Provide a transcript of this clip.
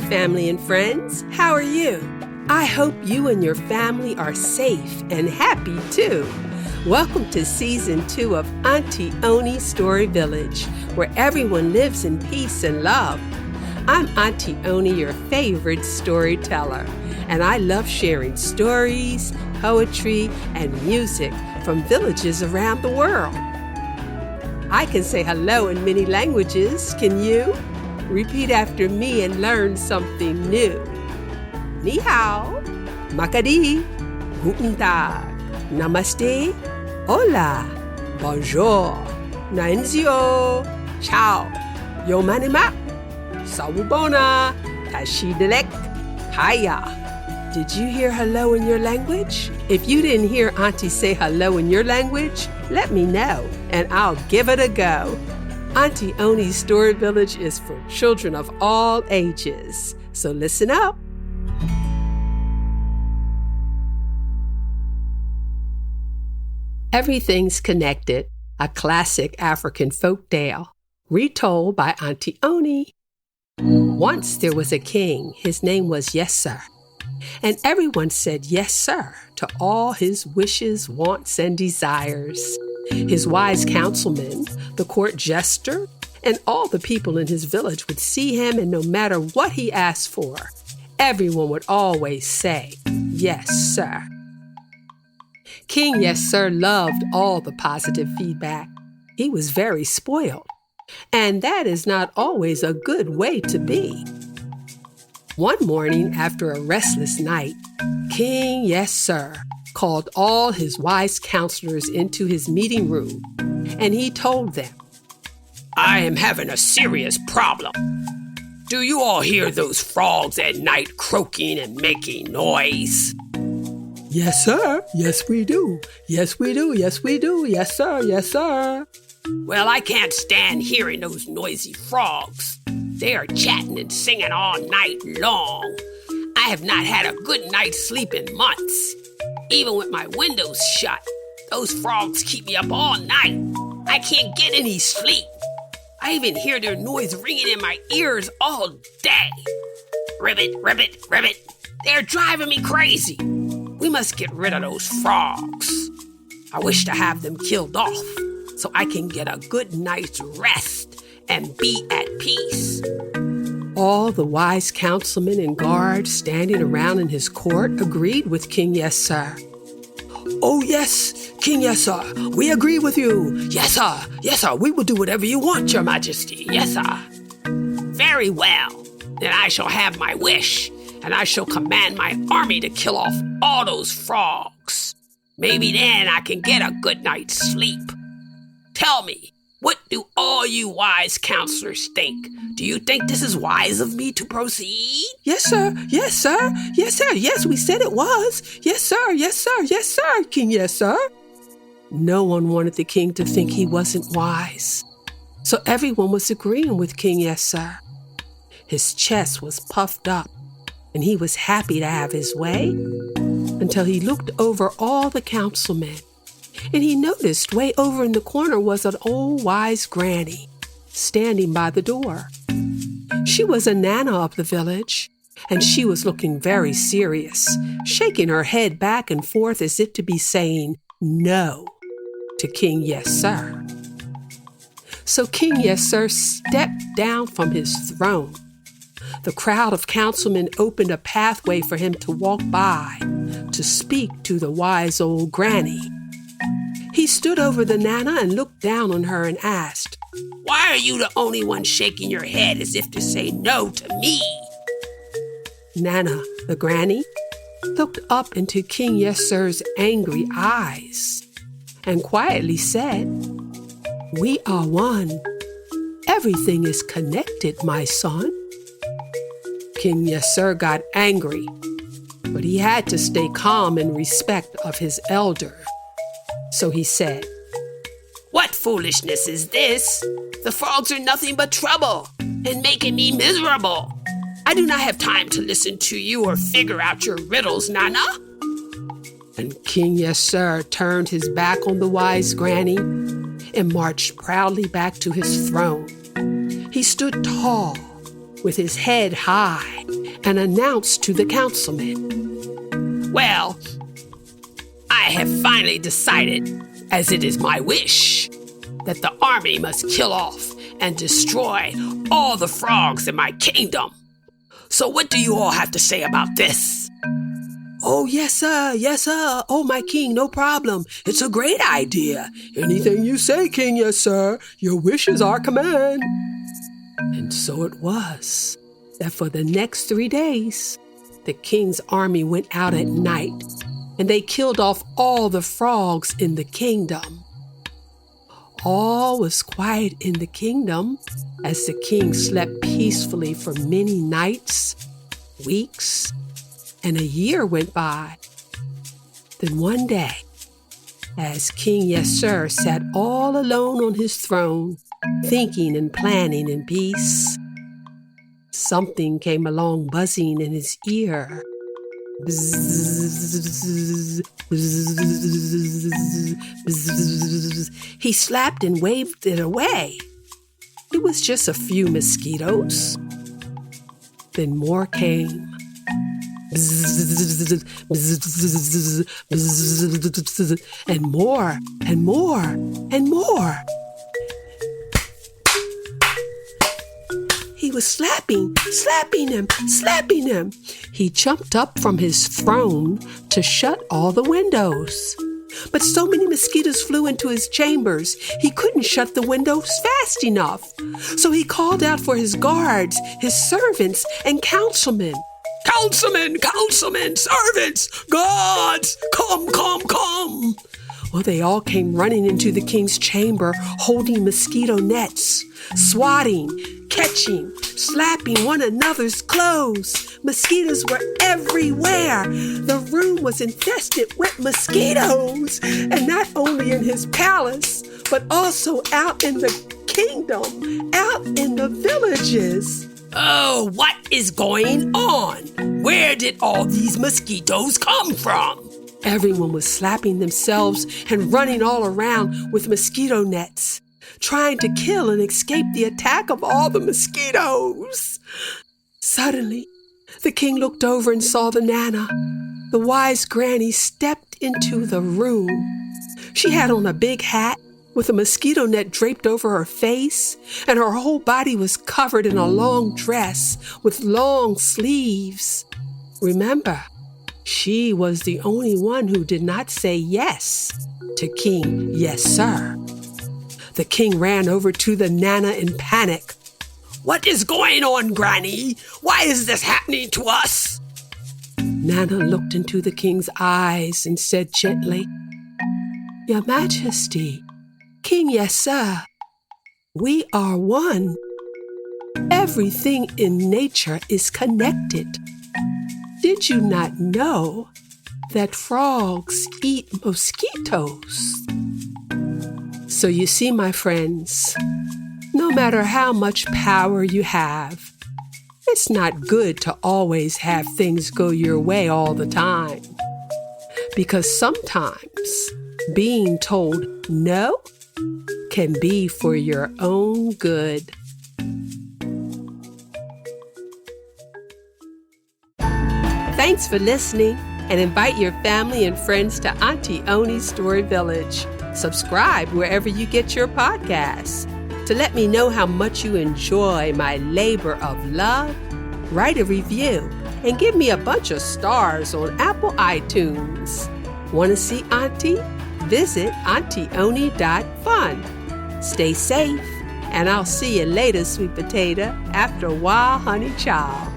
family and friends. How are you? I hope you and your family are safe and happy too. Welcome to Season 2 of Auntie Oni's Story Village, where everyone lives in peace and love. I'm Auntie Oni, your favorite storyteller, and I love sharing stories, poetry, and music from villages around the world. I can say hello in many languages, can you? Repeat after me and learn something new. Ni hao, makadi, guten tag, namaste, hola, bonjour, nainzio, ciao, yo manima, sawubona, tashidelek, haya. Did you hear hello in your language? If you didn't hear Auntie say hello in your language, let me know and I'll give it a go. Auntie Oni's Story Village is for children of all ages, so listen up. Everything's Connected, a classic African folktale, retold by Auntie Oni. Once there was a king. His name was Yessir, and everyone said yes, sir, to all his wishes, wants, and desires. His wise councilmen, the court jester, and all the people in his village would see him, and no matter what he asked for, everyone would always say, yes, sir. King Yessir loved all the positive feedback. He was very spoiled, and that is not always a good way to be. One morning, after a restless night, King Yessir called all his wise counselors into his meeting room, and he told them, I am having a serious problem. Do you all hear those frogs at night croaking and making noise? Yes, sir. Yes, we do. Yes, we do. Yes, we do. Yes, sir. Yes, sir. Well, I can't stand hearing those noisy frogs. They are chatting and singing all night long. I have not had a good night's sleep in months. Even with my windows shut, those frogs keep me up all night. I can't get any sleep. I even hear their noise ringing in my ears all day. Ribbit, ribbit, ribbit. They're driving me crazy. We must get rid of those frogs. I wish to have them killed off so I can get a good night's rest and be at peace. All the wise councilmen and guards standing around in his court agreed with King Yessir. Oh yes, King Yessir, we agree with you. Yes, sir. Yes, sir. We will do whatever you want, Your Majesty. Yes, sir. Very well. Then I shall have my wish, and I shall command my army to kill off all those frogs. Maybe then I can get a good night's sleep. Tell me, what do all you wise counselors think? Do you think this is wise of me to proceed? Yes, sir. Yes, sir. Yes, sir. Yes, we said it was. Yes, sir. Yes, sir. Yes, sir, King Yessir. No one wanted the king to think he wasn't wise, so everyone was agreeing with King Yessir. His chest was puffed up, and he was happy to have his way until he looked over all the councilmen. And he noticed way over in the corner was an old wise granny standing by the door. She was a nana of the village, and she was looking very serious, shaking her head back and forth as if to be saying no to King Yessir. So King Yessir stepped down from his throne. The crowd of councilmen opened a pathway for him to walk by to speak to the wise old granny. He stood over the nana and looked down on her and asked, Why are you the only one shaking your head as if to say no to me? Nana, the granny, looked up into King Yessir's angry eyes and quietly said, We are one. Everything is connected, my son. King Yessir got angry, but he had to stay calm in respect of his elder. So he said, What foolishness is this? The frogs are nothing but trouble and making me miserable. I do not have time to listen to you or figure out your riddles, Nana. And King Yessir turned his back on the wise granny and marched proudly back to his throne. He stood tall, with his head high and announced to the councilmen, "Well, I have finally decided, as it is my wish, that the army must kill off and destroy all the frogs in my kingdom. So what do you all have to say about this?" "Oh, yes, sir. Yes, sir. Oh, my king, no problem. It's a great idea. Anything you say, king, yes, sir. Your wish is our command." And so it was that for the next 3 days, the king's army went out at night, and they killed off all the frogs in the kingdom. All was quiet in the kingdom as the king slept peacefully for many nights, weeks, and a year went by. Then one day, as King Yessir sat all alone on his throne, thinking and planning in peace, something came along buzzing in his ear. Bzzz, bzzz, bzzz. He slapped and waved it away. It was just a few mosquitoes. Then more came. Bzzz, bzzz, bzzz, and more, and more, and more. He was slapping him. He jumped up from his throne to shut all the windows. But so many mosquitoes flew into his chambers, he couldn't shut the windows fast enough. So he called out for his guards, his servants, and councilmen. Councilmen, servants, guards, come. Well, they all came running into the king's chamber, holding mosquito nets, swatting, catching, slapping one another's clothes. Mosquitoes were everywhere. The room was infested with mosquitoes, and not only in his palace, but also out in the kingdom, out in the villages. Oh, what is going on? Where did all these mosquitoes come from? Everyone was slapping themselves and running all around with mosquito nets, trying to kill and escape the attack of all the mosquitoes. Suddenly, the king looked over and saw the Nana. The wise granny stepped into the room. She had on a big hat with a mosquito net draped over her face, and her whole body was covered in a long dress with long sleeves. Remember, she was the only one who did not say yes to King Yessir. The king ran over to the Nana in panic. "What is going on, Granny? Why is this happening to us?" Nana looked into the king's eyes and said gently, "Your Majesty, King Yessir, we are one. Everything in nature is connected. Did you not know that frogs eat mosquitoes?" So you see, my friends, no matter how much power you have, it's not good to always have things go your way all the time. Because sometimes being told no can be for your own good. Thanks for listening, and invite your family and friends to Auntie Oni's Story Village. Subscribe wherever you get your podcasts. To let me know how much you enjoy my labor of love, write a review and give me a bunch of stars on Apple iTunes. Want to see Auntie? Visit AuntieOni.fun. Stay safe, and I'll see you later, sweet potato. After a while, honey child.